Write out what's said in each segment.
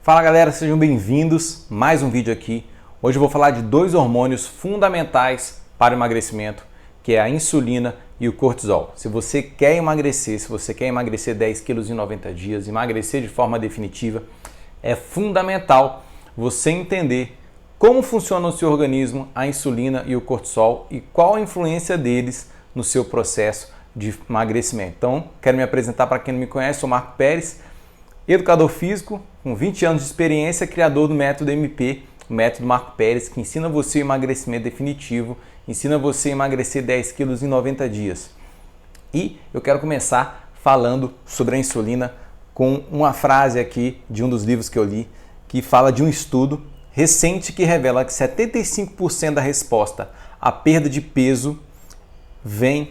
Fala galera, sejam bem-vindos, mais um vídeo aqui. Hoje eu vou falar de dois hormônios fundamentais para o emagrecimento, que é a insulina e o cortisol. Se você quer emagrecer, 10 quilos em 90 dias, emagrecer de forma definitiva, é fundamental você entender como funciona o seu organismo, a insulina e o cortisol e qual a influência deles no seu processo de emagrecimento. Então, quero me apresentar para quem não me conhece, sou Marco Pérez, educador físico, com 20 anos de experiência, criador do método MP, o método Marco Pérez, que ensina você o emagrecimento definitivo, ensina você a emagrecer 10 quilos em 90 dias. E eu quero começar falando sobre a insulina com uma frase aqui de um dos livros que eu li, que fala de um estudo recente que revela que 75% da resposta à perda de peso vem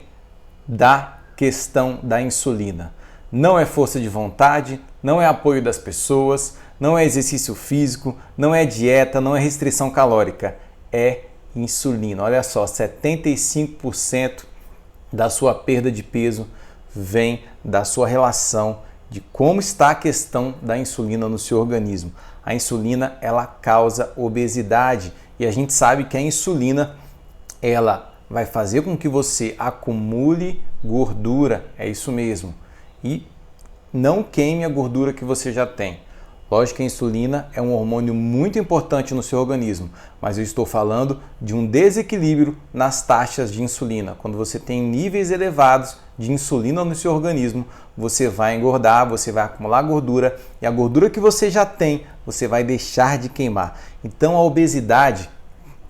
da questão da insulina. Não é força de vontade, não é apoio das pessoas, não é exercício físico, não é dieta, não é restrição calórica, é insulina. Olha só, 75% da sua perda de peso vem da sua relação de como está a questão da insulina no seu organismo. A insulina, ela causa obesidade e a gente sabe que a insulina, ela vai fazer com que você acumule gordura, é isso mesmo, e não queime a gordura que você já tem. Lógico que a insulina é um hormônio muito importante no seu organismo, mas eu estou falando de um desequilíbrio nas taxas de insulina. Quando você tem níveis elevados de insulina no seu organismo, você vai engordar, você vai acumular gordura e a gordura que você já tem, você vai deixar de queimar. Então a obesidade,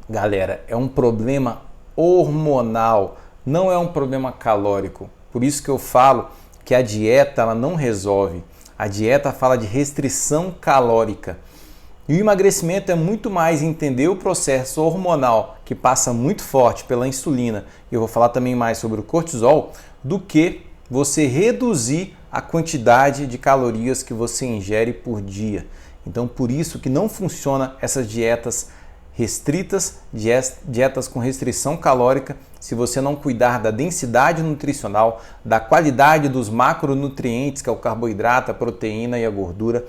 galera, é um problema hormonal, não é um problema calórico. Por isso que eu falo que a dieta ela não resolve. A dieta fala de restrição calórica. E o emagrecimento é muito mais entender o processo hormonal que passa muito forte pela insulina, e eu vou falar também mais sobre o cortisol, do que você reduzir a quantidade de calorias que você ingere por dia. Então por isso que não funciona essas dietas restritas, dietas com restrição calórica, se você não cuidar da densidade nutricional, da qualidade dos macronutrientes, que é o carboidrato, a proteína e a gordura,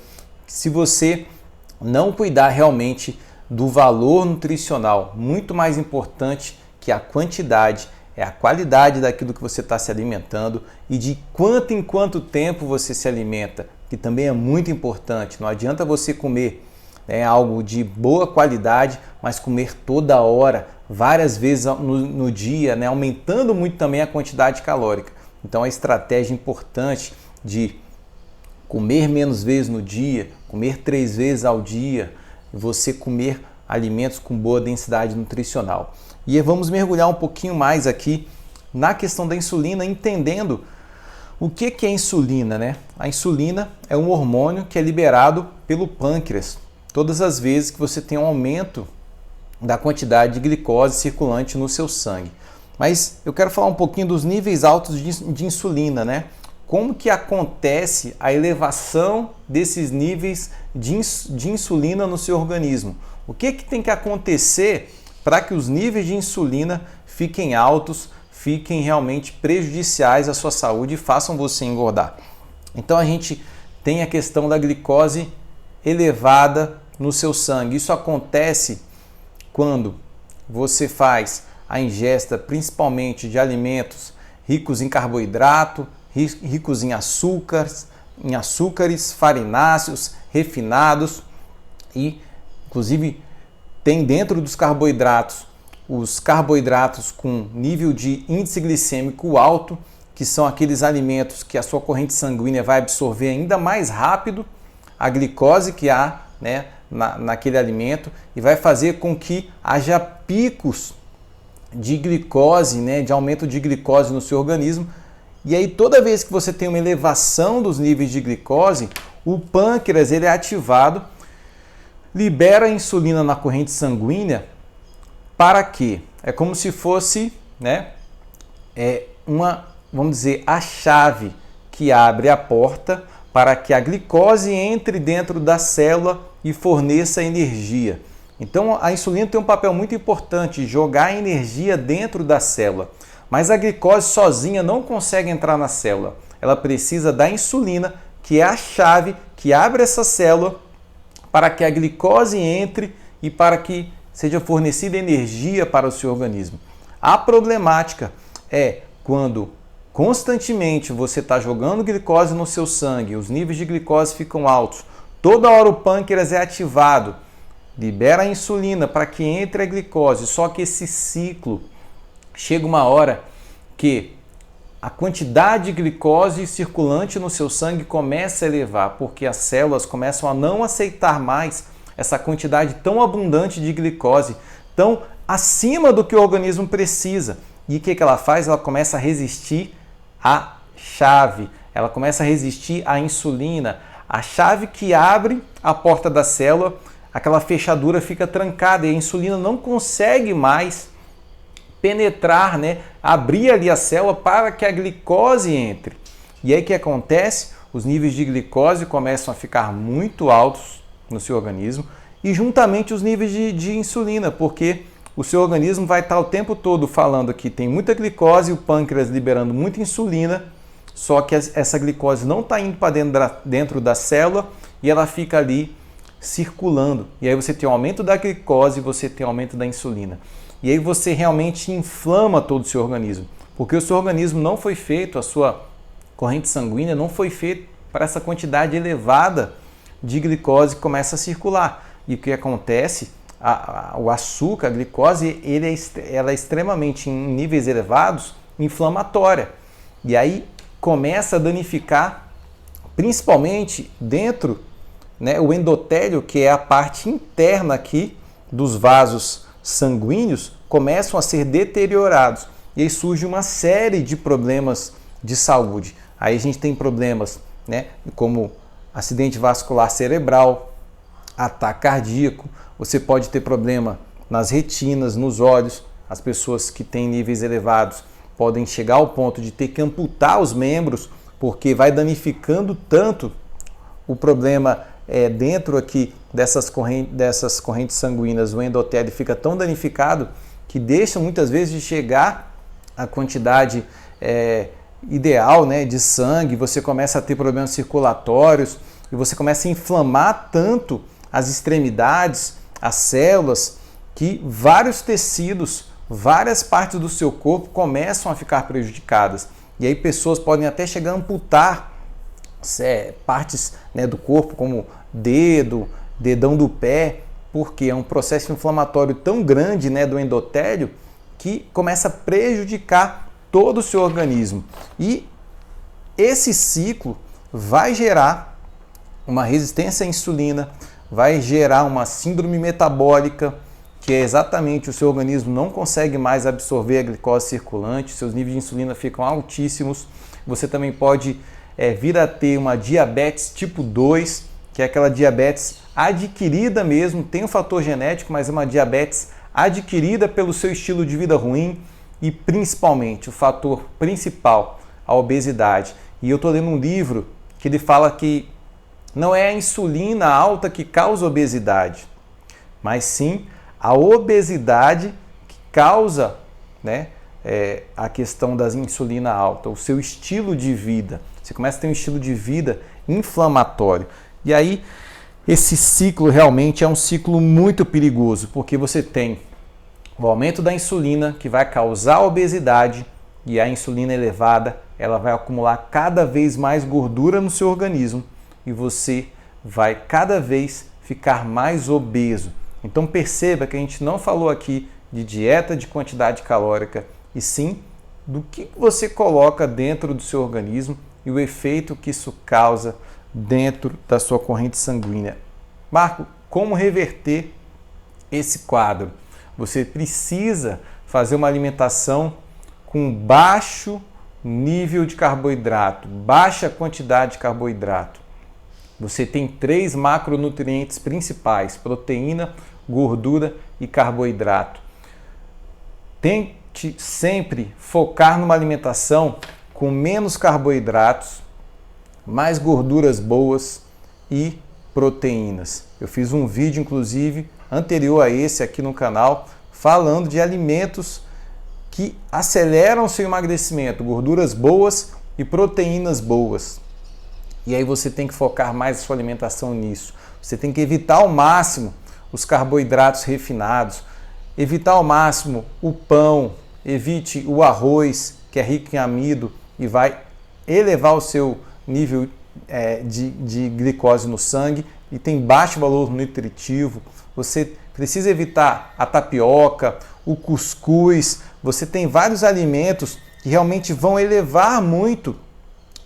se você não cuidar realmente do valor nutricional, muito mais importante que a quantidade, é a qualidade daquilo que você está se alimentando e de quanto em quanto tempo você se alimenta, que também é muito importante. Não adianta você comer algo de boa qualidade, mas comer toda hora, várias vezes no dia, aumentando muito também a quantidade calórica. Então a estratégia importante de comer menos vezes no dia, comer 3 vezes ao dia, você comer alimentos com boa densidade nutricional. E vamos mergulhar um pouquinho mais aqui na questão da insulina, entendendo o que é insulina, A insulina é um hormônio que é liberado pelo pâncreas todas as vezes que você tem um aumento da quantidade de glicose circulante no seu sangue. Mas eu quero falar um pouquinho dos níveis altos de insulina, Como que acontece a elevação desses níveis de insulina no seu organismo? O que tem que acontecer para que os níveis de insulina fiquem altos, fiquem realmente prejudiciais à sua saúde e façam você engordar? Então a gente tem a questão da glicose elevada no seu sangue. Isso acontece quando você faz a ingesta principalmente de alimentos ricos em carboidrato, ricos em açúcares, farináceos, refinados e inclusive tem dentro dos carboidratos os carboidratos com nível de índice glicêmico alto, que são aqueles alimentos que a sua corrente sanguínea vai absorver ainda mais rápido a glicose que há naquele alimento e vai fazer com que haja picos de glicose, de aumento de glicose no seu organismo. E aí toda vez que você tem uma elevação dos níveis de glicose, o pâncreas ele é ativado, libera a insulina na corrente sanguínea. Para quê? É como se fosse vamos dizer, a chave que abre a porta para que a glicose entre dentro da célula e forneça energia. Então a insulina tem um papel muito importante, jogar energia dentro da célula. Mas a glicose sozinha não consegue entrar na célula. Ela precisa da insulina, que é a chave que abre essa célula para que a glicose entre e para que seja fornecida energia para o seu organismo. A problemática é quando constantemente você está jogando glicose no seu sangue, os níveis de glicose ficam altos, toda hora o pâncreas é ativado, libera a insulina para que entre a glicose, só que esse ciclo chega uma hora que a quantidade de glicose circulante no seu sangue começa a elevar, porque as células começam a não aceitar mais essa quantidade tão abundante de glicose, tão acima do que o organismo precisa. E o que ela faz? Ela começa a resistir à chave, ela começa a resistir à insulina. A chave que abre a porta da célula, aquela fechadura fica trancada e a insulina não consegue mais penetrar, abrir ali a célula para que a glicose entre. E aí o que acontece? Os níveis de glicose começam a ficar muito altos no seu organismo e juntamente os níveis de insulina, porque o seu organismo vai estar o tempo todo falando que tem muita glicose, o pâncreas liberando muita insulina, só que essa glicose não está indo para dentro da célula e ela fica ali circulando. E aí você tem um aumento da glicose e você tem um aumento da insulina. E aí você realmente inflama todo o seu organismo, porque o seu organismo não foi feito, a sua corrente sanguínea não foi feita para essa quantidade elevada de glicose que começa a circular. E o que acontece? O açúcar, a glicose, ela é extremamente, em níveis elevados, inflamatória. E aí começa a danificar, principalmente dentro, o endotélio, que é a parte interna aqui dos vasos sanguíneos, começam a ser deteriorados. E aí surge uma série de problemas de saúde. Aí a gente tem problemas, como acidente vascular cerebral, ataque cardíaco, você pode ter problema nas retinas, nos olhos. As pessoas que têm níveis elevados podem chegar ao ponto de ter que amputar os membros, porque vai danificando tanto. O problema é dentro aqui dessas correntes sanguíneas, o endotélio fica tão danificado que deixa muitas vezes de chegar à quantidade ideal, de sangue. Você começa a ter problemas circulatórios e você começa a inflamar tanto as extremidades, as células, que vários tecidos, várias partes do seu corpo começam a ficar prejudicadas. E aí pessoas podem até chegar a amputar partes do corpo, como dedo, dedão do pé, porque é um processo inflamatório tão grande do endotélio que começa a prejudicar todo o seu organismo. E esse ciclo vai gerar uma resistência à insulina, vai gerar uma síndrome metabólica, que é exatamente o seu organismo não consegue mais absorver a glicose circulante, seus níveis de insulina ficam altíssimos. Você também pode vir a ter uma diabetes tipo 2, que é aquela diabetes adquirida mesmo, tem um fator genético, mas é uma diabetes adquirida pelo seu estilo de vida ruim e principalmente o fator principal, a obesidade. E eu estou lendo um livro que ele fala que não é a insulina alta que causa obesidade, mas sim a obesidade que causa a questão da insulina alta, o seu estilo de vida. Você começa a ter um estilo de vida inflamatório. E aí, esse ciclo realmente é um ciclo muito perigoso, porque você tem o aumento da insulina, que vai causar obesidade, e a insulina elevada, ela vai acumular cada vez mais gordura no seu organismo, e você vai cada vez ficar mais obeso. Então perceba que a gente não falou aqui de dieta de quantidade calórica, e sim do que você coloca dentro do seu organismo e o efeito que isso causa dentro da sua corrente sanguínea. Marco, como reverter esse quadro? Você precisa fazer uma alimentação com baixo nível de carboidrato, baixa quantidade de carboidrato. Você tem 3 macronutrientes principais: proteína, gordura e carboidrato. Tente sempre focar numa alimentação com menos carboidratos, mais gorduras boas e proteínas. Eu fiz um vídeo, inclusive, anterior a esse aqui no canal, falando de alimentos que aceleram seu emagrecimento, gorduras boas e proteínas boas. E aí você tem que focar mais a sua alimentação nisso. Você tem que evitar ao máximo os carboidratos refinados, evitar ao máximo o pão, evite o arroz, que é rico em amido e vai elevar o seu nível de glicose no sangue e tem baixo valor nutritivo. Você precisa evitar a tapioca, o cuscuz. Você tem vários alimentos que realmente vão elevar muito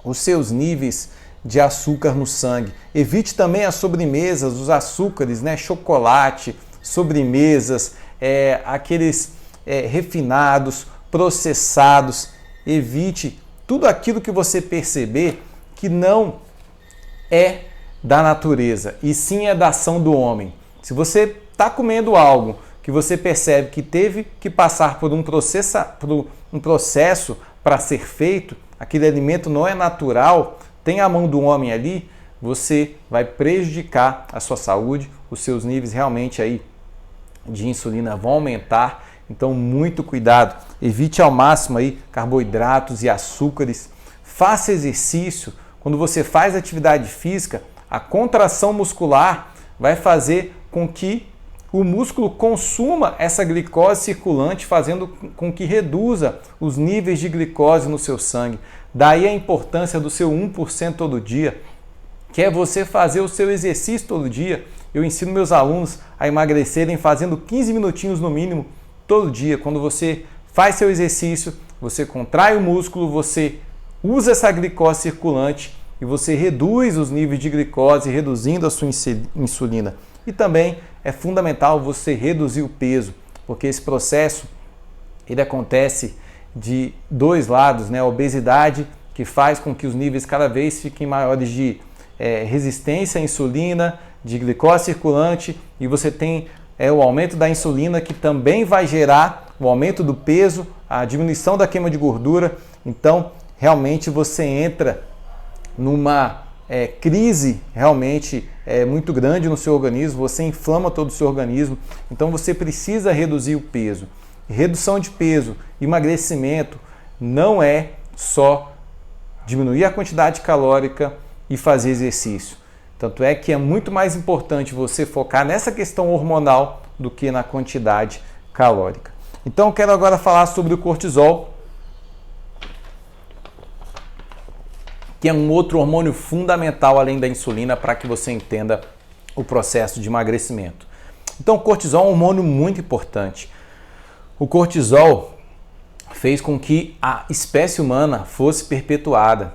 os seus níveis de açúcar no sangue. Evite também as sobremesas, os açúcares, né? Chocolate, sobremesas, aqueles refinados, processados. Evite tudo aquilo que você perceber que não é da natureza e sim é da ação do homem. Se você está comendo algo que você percebe que teve que passar por um processo para ser feito, aquele alimento não é natural, tem a mão do homem ali, você vai prejudicar a sua saúde, os seus níveis realmente aí de insulina vão aumentar. Então, muito cuidado, evite ao máximo aí carboidratos e açúcares. Faça exercício. Quando você faz atividade física, a contração muscular vai fazer com que o músculo consuma essa glicose circulante, fazendo com que reduza os níveis de glicose no seu sangue. Daí a importância do seu 1% todo dia, que é você fazer o seu exercício todo dia. Eu ensino meus alunos a emagrecerem fazendo 15 minutinhos no mínimo todo dia. Quando você faz seu exercício, você contrai o músculo, você usa essa glicose circulante e você reduz os níveis de glicose, reduzindo a sua insulina. E também é fundamental você reduzir o peso, porque esse processo ele acontece de dois lados, né? A obesidade, que faz com que os níveis cada vez fiquem maiores de resistência à insulina, de glicose circulante, e você tem o aumento da insulina, que também vai gerar o aumento do peso, a diminuição da queima de gordura. Então, realmente você entra numa crise realmente muito grande no seu organismo, você inflama todo o seu organismo, então você precisa reduzir o peso. Redução de peso, emagrecimento, não é só diminuir a quantidade calórica e fazer exercício. Tanto é que é muito mais importante você focar nessa questão hormonal do que na quantidade calórica. Então eu quero agora falar sobre o cortisol, que é um outro hormônio fundamental além da insulina para que você entenda o processo de emagrecimento. Então o cortisol é um hormônio muito importante. O cortisol fez com que a espécie humana fosse perpetuada,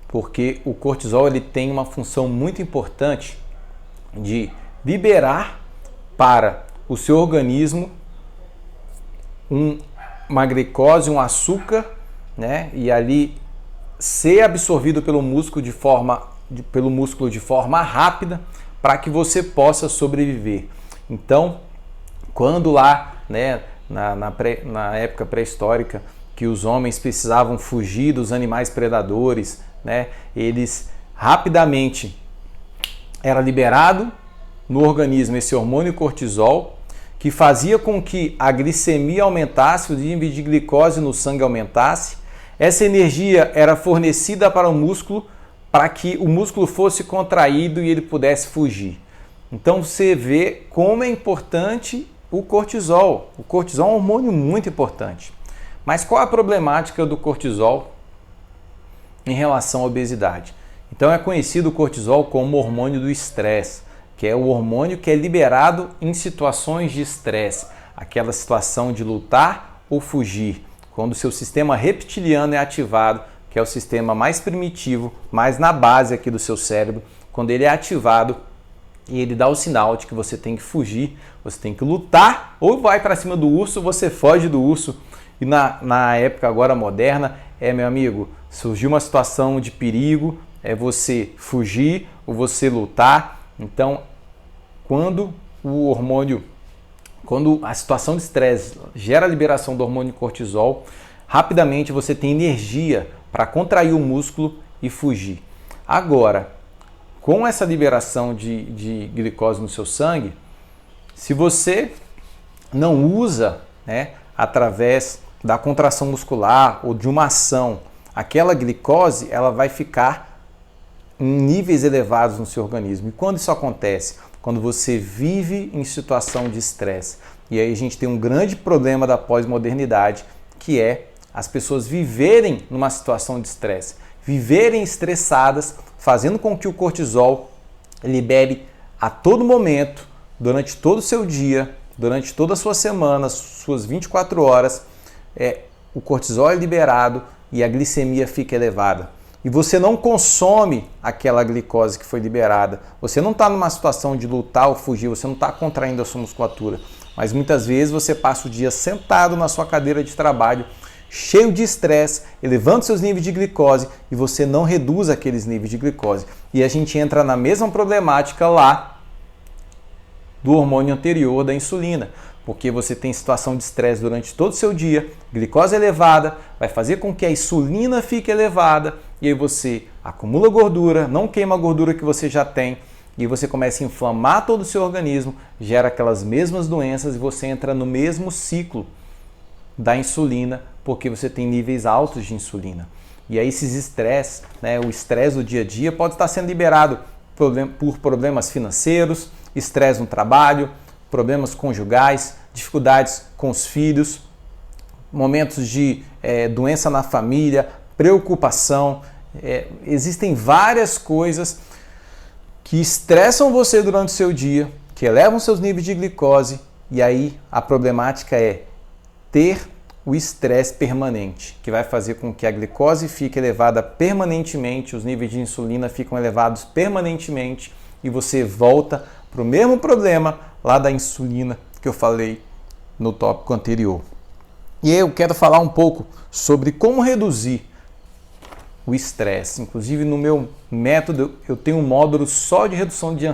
porque o cortisol ele tem uma função muito importante de liberar para o seu organismo uma glicose, um açúcar, né? E ali ser absorvido pelo músculo de forma rápida para que você possa sobreviver. Então, quando lá, né, na época pré-histórica, que os homens precisavam fugir dos animais predadores, né, eles rapidamente era liberado no organismo esse hormônio cortisol, que fazia com que a glicemia aumentasse, o nível de glicose no sangue aumentasse. Essa energia era fornecida para o músculo para que o músculo fosse contraído e ele pudesse fugir. Então você vê como é importante o cortisol. O cortisol é um hormônio muito importante. Mas qual a problemática do cortisol em relação à obesidade? Então é conhecido o cortisol como hormônio do estresse, que é o hormônio que é liberado em situações de estresse, aquela situação de lutar ou fugir, quando o seu sistema reptiliano é ativado, que é o sistema mais primitivo, mais na base aqui do seu cérebro, quando ele é ativado e ele dá o sinal de que você tem que fugir, você tem que lutar, ou vai para cima do urso, você foge do urso. E na época agora moderna, meu amigo, surgiu uma situação de perigo, é você fugir ou você lutar. Então, quando a situação de estresse gera a liberação do hormônio cortisol, rapidamente você tem energia para contrair o músculo e fugir. Agora, com essa liberação de glicose no seu sangue, se você não usa, né, através da contração muscular ou de uma ação, aquela glicose ela vai ficar em níveis elevados no seu organismo. E quando isso acontece? Quando você vive em situação de estresse. E aí a gente tem um grande problema da pós-modernidade, que é as pessoas viverem numa situação de estresse, viverem estressadas, fazendo com que o cortisol libere a todo momento, durante todo o seu dia, durante toda a sua semana, suas 24 horas, o cortisol é liberado e a glicemia fica elevada. E você não consome aquela glicose que foi liberada. Você não está numa situação de lutar ou fugir, você não está contraindo a sua musculatura. Mas muitas vezes você passa o dia sentado na sua cadeira de trabalho, cheio de estresse, elevando seus níveis de glicose e você não reduz aqueles níveis de glicose. E a gente entra na mesma problemática lá do hormônio anterior da insulina, porque você tem situação de estresse durante todo o seu dia, glicose elevada, vai fazer com que a insulina fique elevada e aí você acumula gordura, não queima a gordura que você já tem e você começa a inflamar todo o seu organismo, gera aquelas mesmas doenças e você entra no mesmo ciclo da insulina, porque você tem níveis altos de insulina. E aí esses estresses, o estresse do dia a dia pode estar sendo liberado por problemas financeiros, estresse no trabalho, problemas conjugais, dificuldades com os filhos, momentos de doença na família, preocupação. Existem várias coisas que estressam você durante o seu dia, que elevam seus níveis de glicose, e aí a problemática é ter o estresse permanente, que vai fazer com que a glicose fique elevada permanentemente, os níveis de insulina ficam elevados permanentemente e você volta para o mesmo problema lá da insulina que eu falei no tópico anterior. E eu quero falar um pouco sobre como reduzir o estresse. Inclusive no meu método eu tenho um módulo só de redução de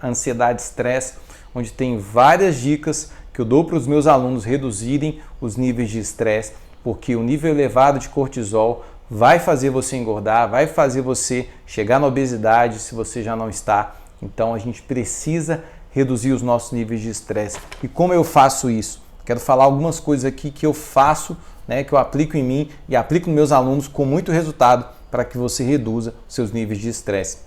ansiedade e estresse, onde tem várias dicas que eu dou para os meus alunos reduzirem os níveis de estresse, porque o nível elevado de cortisol vai fazer você engordar, vai fazer você chegar na obesidade se você já não está. Então a gente precisa reduzir os nossos níveis de estresse. E como eu faço isso? Quero falar algumas coisas aqui que eu faço, que eu aplico em mim e aplico nos meus alunos com muito resultado para que você reduza os seus níveis de estresse.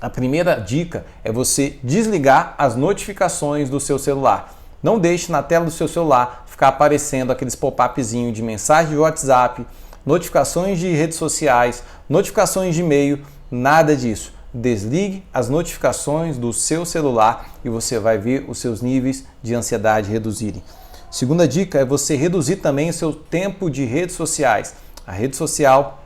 A primeira dica é você desligar as notificações do seu celular. Não deixe na tela do seu celular ficar aparecendo aqueles pop-upzinhos de mensagem de WhatsApp, notificações de redes sociais, notificações de e-mail, nada disso. Desligue as notificações do seu celular e você vai ver os seus níveis de ansiedade reduzirem. Segunda dica é você reduzir também o seu tempo de redes sociais. A rede social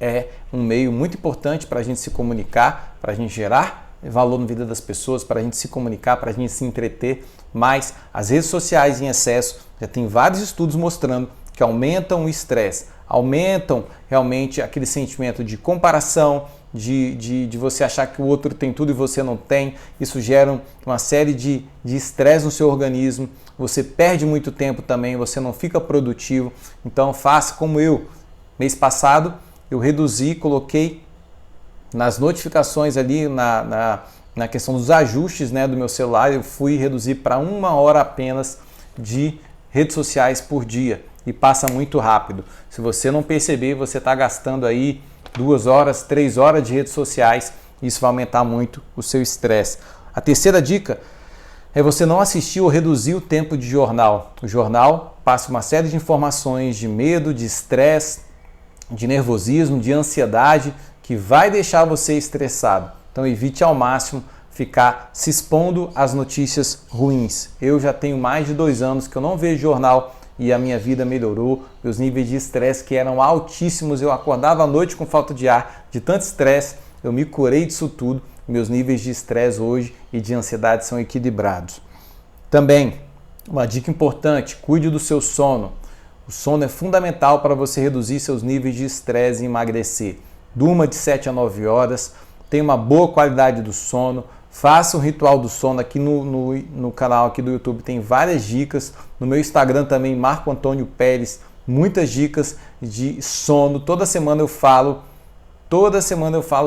é um meio muito importante para a gente se comunicar, para a gente gerar valor na vida das pessoas, para a gente se comunicar, para a gente se entreter, mas as redes sociais em excesso, já tem vários estudos mostrando que aumentam o estresse, aumentam realmente aquele sentimento de comparação, de você achar que o outro tem tudo e você não tem. Isso gera uma série de estresse no seu organismo, você perde muito tempo também, você não fica produtivo. Então faça como eu. Mês passado eu reduzi, coloquei nas notificações ali, na questão dos ajustes do meu celular, eu fui reduzir para 1 hora apenas de redes sociais por dia e passa muito rápido. Se você não perceber, você está gastando aí 2 horas, 3 horas de redes sociais, isso vai aumentar muito o seu estresse. A terceira dica é você não assistir ou reduzir o tempo de jornal. O jornal passa uma série de informações de medo, de estresse, de nervosismo, de ansiedade, que vai deixar você estressado. Então evite ao máximo ficar se expondo às notícias ruins. Eu já tenho mais de 2 anos que eu não vejo jornal e a minha vida melhorou. Meus níveis de estresse que eram altíssimos, eu acordava à noite com falta de ar, de tanto estresse, eu me curei disso tudo. Meus níveis de estresse hoje e de ansiedade são equilibrados. Também, uma dica importante, cuide do seu sono. O sono é fundamental para você reduzir seus níveis de estresse e emagrecer. Durma de 7 a 9 horas, tenha uma boa qualidade do sono, faça um ritual do sono. Aqui no canal aqui do YouTube tem várias dicas, no meu Instagram também, Marco Antônio Pérez, muitas dicas de sono. Toda semana eu falo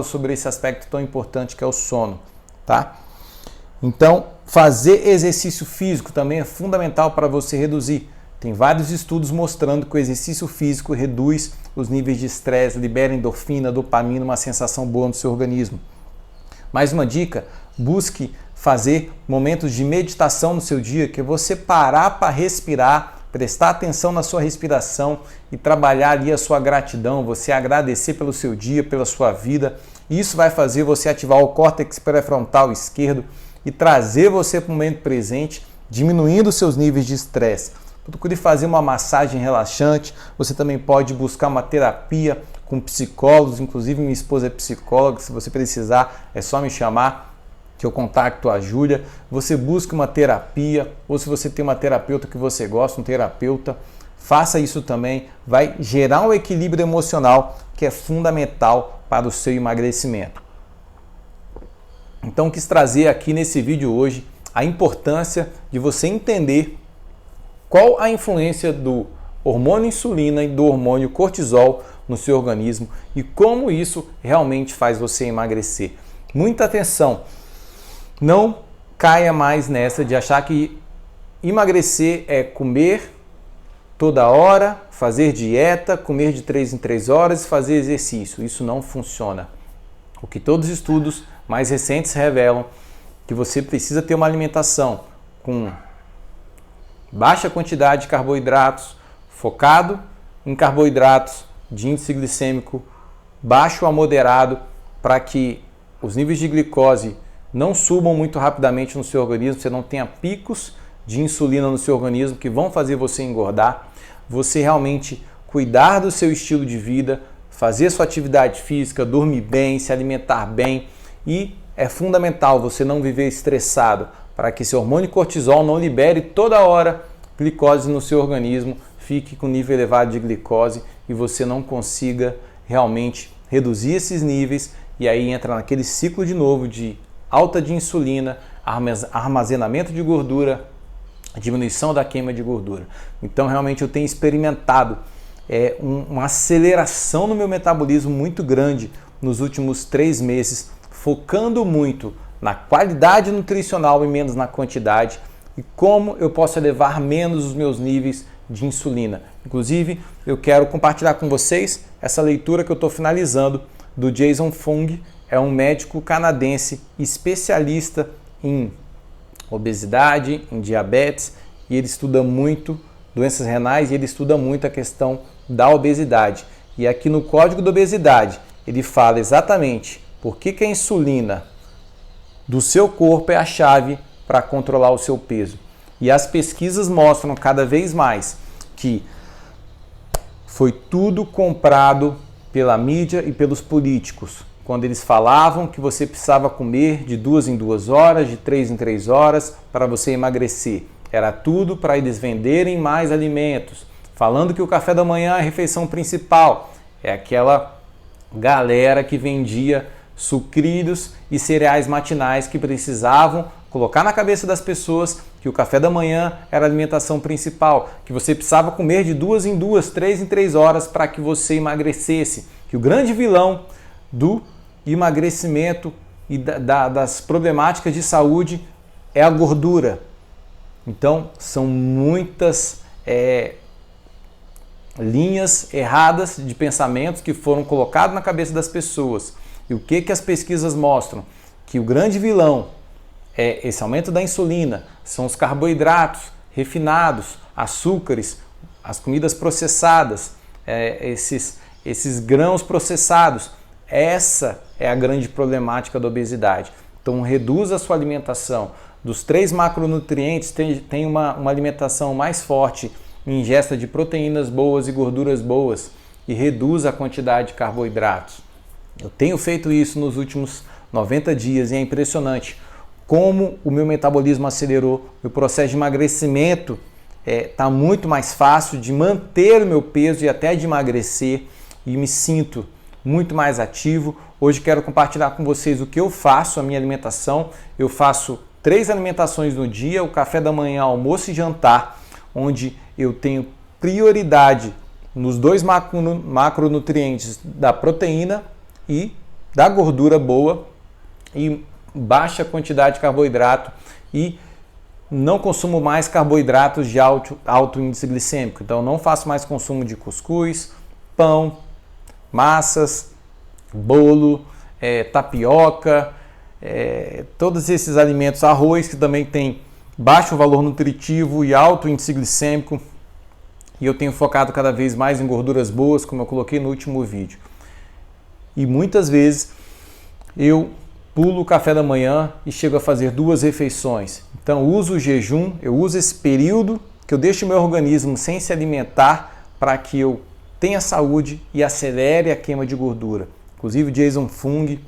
sobre esse aspecto tão importante que é o sono, tá? Então, fazer exercício físico também é fundamental para você reduzir. Tem vários estudos mostrando que o exercício físico reduz os níveis de estresse, libera endorfina, dopamina, uma sensação boa no seu organismo. Mais uma dica, busque fazer momentos de meditação no seu dia, que é você parar para respirar, prestar atenção na sua respiração e trabalhar ali a sua gratidão, você agradecer pelo seu dia, pela sua vida. Isso vai fazer você ativar o córtex pré-frontal esquerdo e trazer você para o momento presente, diminuindo os seus níveis de estresse. Procure fazer uma massagem relaxante, você também pode buscar uma terapia com psicólogos, inclusive minha esposa é psicóloga, se você precisar é só me chamar, que eu contacto a Júlia. Você busca uma terapia, ou se você tem uma terapeuta que você gosta, um terapeuta, faça isso também, vai gerar um equilíbrio emocional que é fundamental para o seu emagrecimento. Então quis trazer aqui nesse vídeo hoje a importância de você entender qual a influência do hormônio insulina e do hormônio cortisol no seu organismo e como isso realmente faz você emagrecer. Muita atenção! Não caia mais nessa de achar que emagrecer é comer toda hora, fazer dieta, comer de 3 em 3 horas e fazer exercício. Isso não funciona. O que todos os estudos mais recentes revelam que você precisa ter uma alimentação com baixa quantidade de carboidratos, focado em carboidratos de índice glicêmico baixo a moderado, para que os níveis de glicose não subam muito rapidamente no seu organismo, você não tenha picos de insulina no seu organismo que vão fazer você engordar. Você realmente cuidar do seu estilo de vida, fazer sua atividade física, dormir bem, se alimentar bem, e é fundamental você não viver estressado para que seu hormônio cortisol não libere toda hora glicose no seu organismo, fique com nível elevado de glicose e você não consiga realmente reduzir esses níveis, e aí entra naquele ciclo de novo de alta de insulina, armazenamento de gordura, diminuição da queima de gordura. Então realmente eu tenho experimentado uma aceleração no meu metabolismo muito grande nos últimos 3 meses, focando muito na qualidade nutricional e menos na quantidade, e como eu posso elevar menos os meus níveis de insulina. Inclusive, eu quero compartilhar com vocês essa leitura que eu estou finalizando do Jason Fung, é um médico canadense especialista em obesidade, em diabetes, e ele estuda muito doenças renais e ele estuda muito a questão da obesidade. E aqui no Código da Obesidade, ele fala exatamente por que a insulina do seu corpo é a chave para controlar o seu peso. E as pesquisas mostram cada vez mais que foi tudo comprado pela mídia e pelos políticos, quando eles falavam que você precisava comer de 2 em 2 horas, de 3 em 3 horas para você emagrecer. Era tudo para eles venderem mais alimentos, falando que o café da manhã é a refeição principal. É aquela galera que vendia sucrilhos e cereais matinais que precisavam colocar na cabeça das pessoas que o café da manhã era a alimentação principal, que você precisava comer de 2 em 2, 3 em 3 horas para que você emagrecesse, que o grande vilão do emagrecimento e das problemáticas de saúde é a gordura. Então, são muitas linhas erradas de pensamentos que foram colocados na cabeça das pessoas. E o que as pesquisas mostram? Que o grande vilão é esse aumento da insulina, são os carboidratos refinados, açúcares, as comidas processadas, esses grãos processados. Essa é a grande problemática da obesidade. Então reduza a sua alimentação. Dos 3 macronutrientes, tem uma alimentação mais forte em ingesta de proteínas boas e gorduras boas, e reduza a quantidade de carboidratos. Eu tenho feito isso nos últimos 90 dias e é impressionante como o meu metabolismo acelerou, o processo de emagrecimento está muito mais fácil de manter o meu peso e até de emagrecer, e me sinto muito mais ativo. Hoje quero compartilhar com vocês o que eu faço, a minha alimentação. Eu faço 3 alimentações no dia, o café da manhã, almoço e jantar, onde eu tenho prioridade nos 2 macronutrientes da proteína e da gordura boa, e baixa quantidade de carboidrato, e não consumo mais carboidratos de alto índice glicêmico. Então não faço mais consumo de cuscuz, pão, massas, bolo, tapioca, todos esses alimentos, arroz que também tem baixo valor nutritivo e alto índice glicêmico, e eu tenho focado cada vez mais em gorduras boas, como eu coloquei no último vídeo. E muitas vezes eu pulo o café da manhã e chego a fazer 2 refeições. Então uso o jejum, eu uso esse período que eu deixo o meu organismo sem se alimentar para que eu tenha saúde e acelere a queima de gordura. Inclusive o Jason Fung,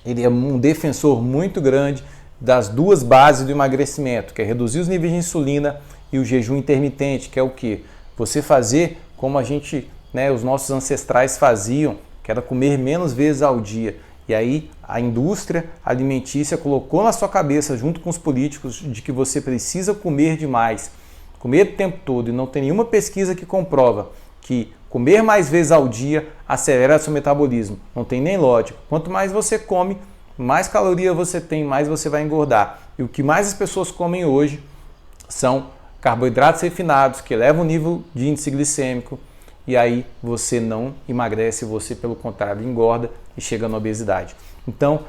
ele é um defensor muito grande das 2 bases do emagrecimento, que é reduzir os níveis de insulina e o jejum intermitente, que é o quê? Você fazer como a gente, os nossos ancestrais faziam, que era comer menos vezes ao dia. E aí a indústria alimentícia colocou na sua cabeça, junto com os políticos, de que você precisa comer demais, comer o tempo todo. E não tem nenhuma pesquisa que comprova que comer mais vezes ao dia acelera seu metabolismo. Não tem nem lógica. Quanto mais você come, mais caloria você tem, mais você vai engordar. E o que mais as pessoas comem hoje são carboidratos refinados, que elevam o nível de índice glicêmico, e aí você não emagrece, você pelo contrário engorda e chega na obesidade. Então,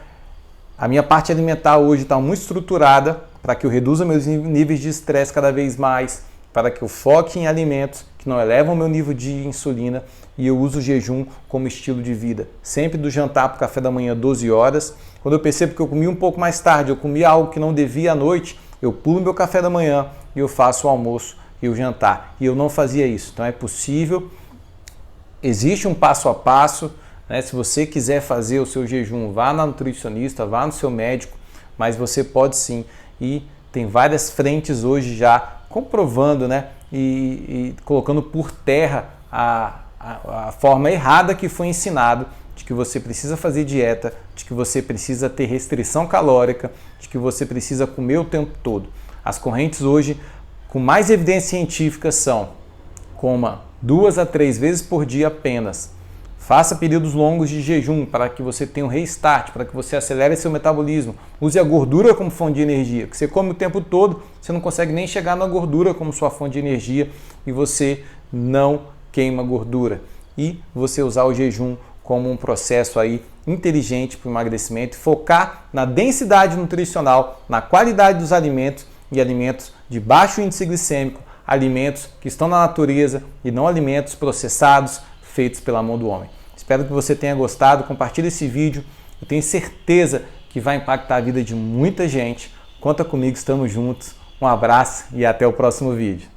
a minha parte alimentar hoje está muito estruturada para que eu reduza meus níveis de estresse cada vez mais, para que eu foque em alimentos que não elevam o meu nível de insulina, e eu uso o jejum como estilo de vida. Sempre do jantar para o café da manhã, 12 horas. Quando eu percebo que eu comi um pouco mais tarde, eu comi algo que não devia à noite, eu pulo meu café da manhã e eu faço o almoço e o jantar. E eu não fazia isso. Então é possível, existe um passo a passo, Se você quiser fazer o seu jejum, vá na nutricionista, vá no seu médico, mas você pode sim. E tem várias frentes hoje já comprovando, e colocando por terra a forma errada que foi ensinado, de que você precisa fazer dieta, de que você precisa ter restrição calórica, de que você precisa comer o tempo todo. As correntes hoje com mais evidência científica são: coma 2 a 3 vezes por dia apenas. Faça períodos longos de jejum para que você tenha um restart, para que você acelere seu metabolismo. Use a gordura como fonte de energia, que você come o tempo todo, você não consegue nem chegar na gordura como sua fonte de energia e você não queima gordura. E você usar o jejum como um processo aí inteligente para o emagrecimento, focar na densidade nutricional, na qualidade dos alimentos e alimentos de baixo índice glicêmico, alimentos que estão na natureza e não alimentos processados feitos pela mão do homem. Espero que você tenha gostado, compartilhe esse vídeo, eu tenho certeza que vai impactar a vida de muita gente. Conta comigo, estamos juntos. Um abraço e até o próximo vídeo.